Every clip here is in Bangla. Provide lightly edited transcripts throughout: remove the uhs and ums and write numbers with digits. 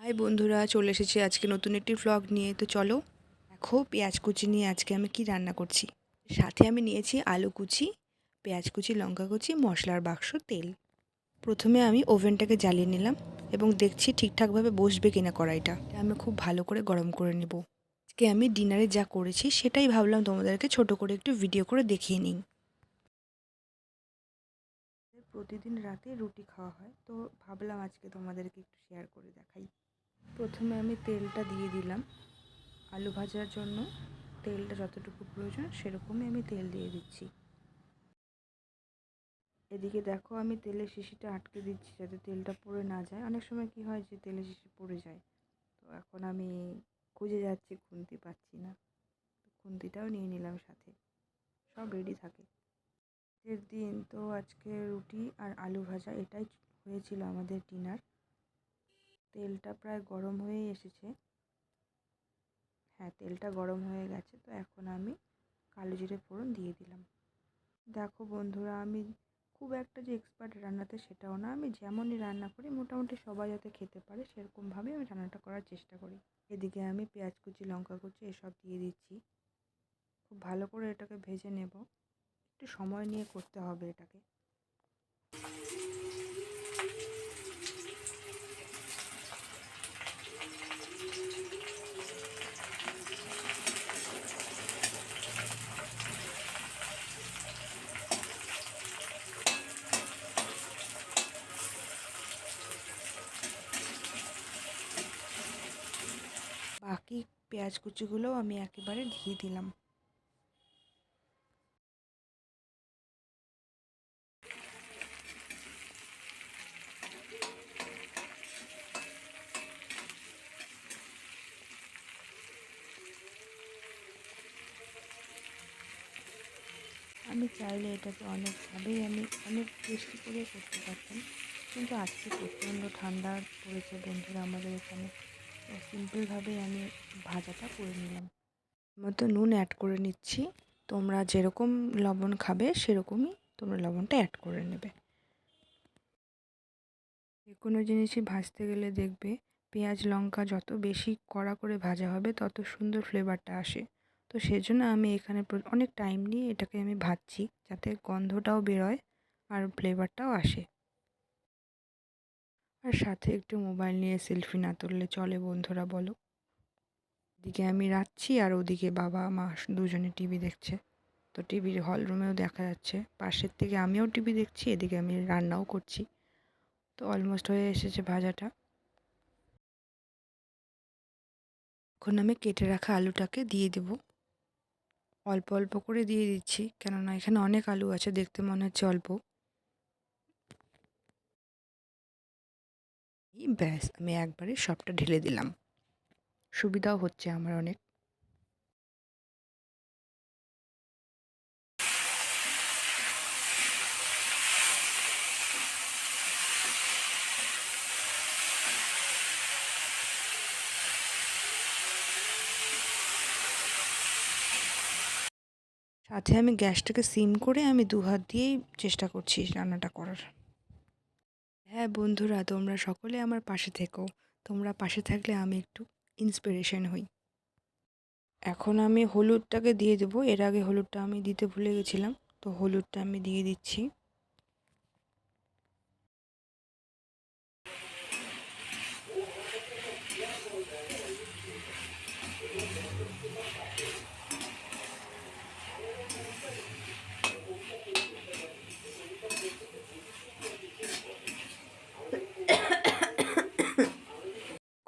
হাই বন্ধুরা, চলে এসেছি আজকে নতুন একটি ভ্লগ নিয়ে। তো চলো দেখো পেঁয়াজ কুচি নিয়ে আজকে আমি কি রান্না করছি। সাথে আমি নিয়েছি আলু কুচি, পেঁয়াজ কুচি, লঙ্কা কুচি, মশলার বাক্স, তেল। প্রথমে আমি ওভেনটাকে জ্বালিয়ে নিলাম এবং দেখছি ঠিকঠাকভাবে বসবে কিনা কড়াইটা। আমি খুব ভালো করে গরম করে নেব। আজকে আমি ডিনারে যা করেছি সেটাই ভাবলাম তোমাদেরকে ছোট করে একটু ভিডিও করে দেখিয়ে নিই। প্রতিদিন রাতে রুটি খাওয়া হয়, তো ভাবলাম আজকে তোমাদেরকে একটু শেয়ার করে দেখাই। প্রথমে আমি তেলটা দিয়ে দিলাম। আলু ভাজার জন্য তেলটা যতটুকু প্রয়োজন সেরকমই আমি তেল দিয়ে দিচ্ছি। এদিকে দেখো আমি তেলের শিশিটা আটকে দিচ্ছি যাতে তেলটা পড়ে না যায়। অনেক সময় কি হয় যে তেলের শিশি পড়ে যায়, তো এখন আমি খুঁজে যাচ্ছি, খুন্তি পাচ্ছি না, খুন্তিটাও নিয়ে নিলাম সাথে। সব রেডি থাকে। এর দিন তো আজকে রুটি আর আলু ভাজা এটাই হয়েছিল আমাদের ডিনার। তেলটা প্রায় গরম হয়ে এসেছে। হ্যাঁ, তেলটা গরম হয়ে গেছে। তো এখন আমি কালো জিরে ফোড়ন দিয়ে দিলাম। দেখো বন্ধুরা, আমি খুব একটা যে এক্সপার্ট রান্নাতে সেটাও না। আমি যেমনই রান্না করি মোটামুটি সবাই যাতে খেতে পারে সেরকমভাবেই আমি রান্নাটা করার চেষ্টা করি। এদিকে আমি পেঁয়াজ কুচি, লঙ্কা কুচি এসব দিয়ে দিচ্ছি। খুব ভালো করে এটাকে ভেজে নেব। একটু সময় নিয়ে করতে হবে এটাকে। বাকি পেঁয়াজ কুচিগুলোও আমি একেবারে দিয়ে দিলাম। আমি চাইলে এটাকে অনেকভাবেই আমি অনেক টেস্টি করে করতে পারতাম, কিন্তু আজকে প্রচণ্ড ঠান্ডা পড়েছে বন্ধুরা আমাদের এখানে। সিম্পলভাবেই আমি ভাজাটা করে নিলাম। মতো নুন অ্যাড করে নিচ্ছি। তোমরা যেরকম লবণ খাবে সেরকমই তোমরা লবণটা অ্যাড করে নেবে। যে কোনো জিনিসই ভাজতে গেলে দেখবে পেঁয়াজ লঙ্কা যত বেশি কড়া করে ভাজা হবে তত সুন্দর ফ্লেভারটা আসে। তো সেজন্য আমি এখানে অনেক টাইম নিয়ে এটাকে আমি ভাজছি যাতে গন্ধটাও বেরোয় আর ফ্লেভারটাও আসে। আর সাথে একটু মোবাইল নিয়ে সেলফি না তুললে চলে বন্ধুরা, বলো? এদিকে আমি রাঁধছি আর ওদিকে বাবা মা দুজনে টিভি দেখছে। তো টিভির হল রুমেও দেখা যাচ্ছে, পাশের থেকে আমিও টিভি দেখছি, এদিকে আমি রান্নাও করছি। তো অলমোস্ট হয়ে এসেছে ভাজাটা। এখন আমি কেটে রাখা আলুটাকে দিয়ে দেব। অল্প অল্প করে দিয়ে দিচ্ছি, কেননা এখানে অনেক আলু আছে, দেখতে মনে হচ্ছে অল্প। ব্যাস, আমি একবারে সবটা ঢেলে দিলাম। সুবিধাও হচ্ছে আমার অনেক। সাথে আমি গ্যাসটাকে সিম করে আমি দু হাত দিয়েই চেষ্টা করছি রান্নাটা করার। হ্যাঁ বন্ধুরা, তোমরা সকলে আমার পাশে থেকো। তোমরা পাশে থাকলে আমি একটু ইন্সপিরেশন হই। এখন আমি হলুদটাকে দিয়ে দেবো। এর আগে হলুদটা আমি দিতে ভুলে গেছিলাম, তো হলুদটা আমি দিয়ে দিচ্ছি।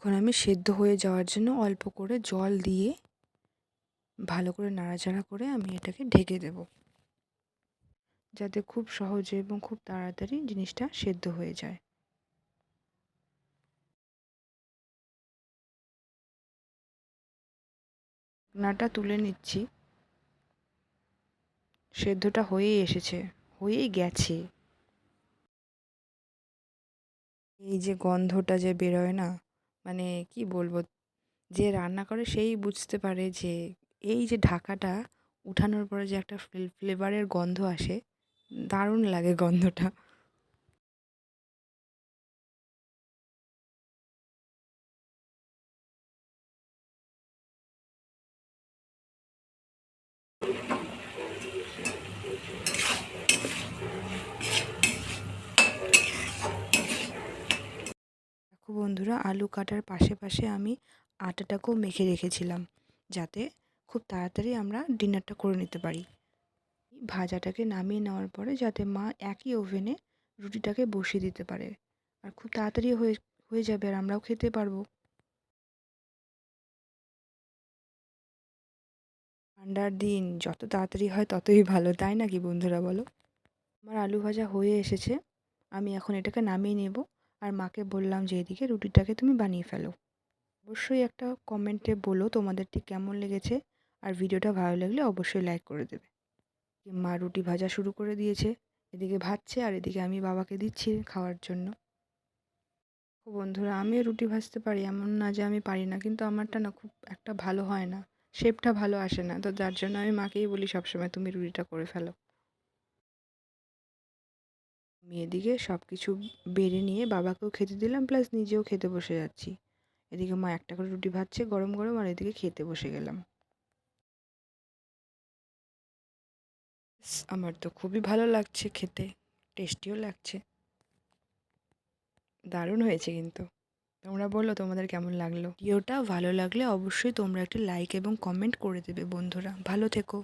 এখন আমি সেদ্ধ হয়ে যাওয়ার জন্য অল্প করে জল দিয়ে ভালো করে নাড়াচাড়া করে আমি এটাকে ঢেকে দেব, যাতে খুব সহজে এবং খুব তাড়াতাড়ি জিনিসটা সেদ্ধ হয়ে যায়। ঢাকনাটা তুলে নিচ্ছি। সেদ্ধটা হয়েই এসেছে, হয়েই গেছে। এই যে গন্ধটা যে বেরোয় না, মানে কি বলবো, যে রান্না করে সেই বুঝতে পারে যে এই যে ঢাকাটা উঠানোর পরে যে একটা ফ্লেভারের গন্ধ আসে, দারুণ লাগে গন্ধটা। বন্ধুরা, আলু কাটার পাশে পাশে আমি আটাটাকেও মেখে রেখেছিলাম, যাতে খুব তাড়াতাড়ি আমরা ডিনারটা করে নিতে পারি। ভাজাটাকে নামিয়ে নেওয়ার পরে যাতে মা একই ওভেনে রুটিটাকে বসিয়ে দিতে পারে, আর খুব তাড়াতাড়ি হয়ে হয়ে যাবে আর আমরাও খেতে পারবো। ঠান্ডার দিন যত তাড়াতাড়ি হয় ততই ভালো, তাই নাকি বন্ধুরা বলো? আমার আলু ভাজা হয়ে এসেছে, আমি এখন এটাকে নামিয়ে নেব। আর মাকে বললাম যে এদিকে রুটিটাকে তুমি বানিয়ে ফেলো। অবশ্যই একটা কমেন্টে বলো তোমাদের ঠিক কেমন লেগেছে, আর ভিডিওটা ভালো লাগলে অবশ্যই লাইক করে দেবে। মা রুটি ভাজা শুরু করে দিয়েছে, এদিকে ভাজছে আর এদিকে আমি বাবাকে দিচ্ছি খাওয়ার জন্য। ও বন্ধুরা, আমিও রুটি ভাজতে পারি, এমন না যে আমি পারি না, কিন্তু আমারটা না খুব একটা ভালো হয় না, শেপটা ভালো আসে না, তো যার জন্য আমি মাকেই বলি সবসময় তুমি রুটিটা করে ফেলো। আমি এদিকে সব কিছু বেড়ে নিয়ে বাবাকেও খেতে দিলাম, প্লাস নিজেও খেতে বসে যাচ্ছি। এদিকে মা একটা করে রুটি ভাজছে গরম গরম, আর এদিকে খেতে বসে গেলাম। আমার তো খুবই ভালো লাগছে খেতে, টেস্টিও লাগছে, দারুণ হয়েছে কিন্তু। তোমরা বলো তোমাদের কেমন লাগলো। ভিডিওটা ভালো লাগলে অবশ্যই তোমরা একটা লাইক এবং কমেন্ট করে দেবে বন্ধুরা। ভালো থেকো।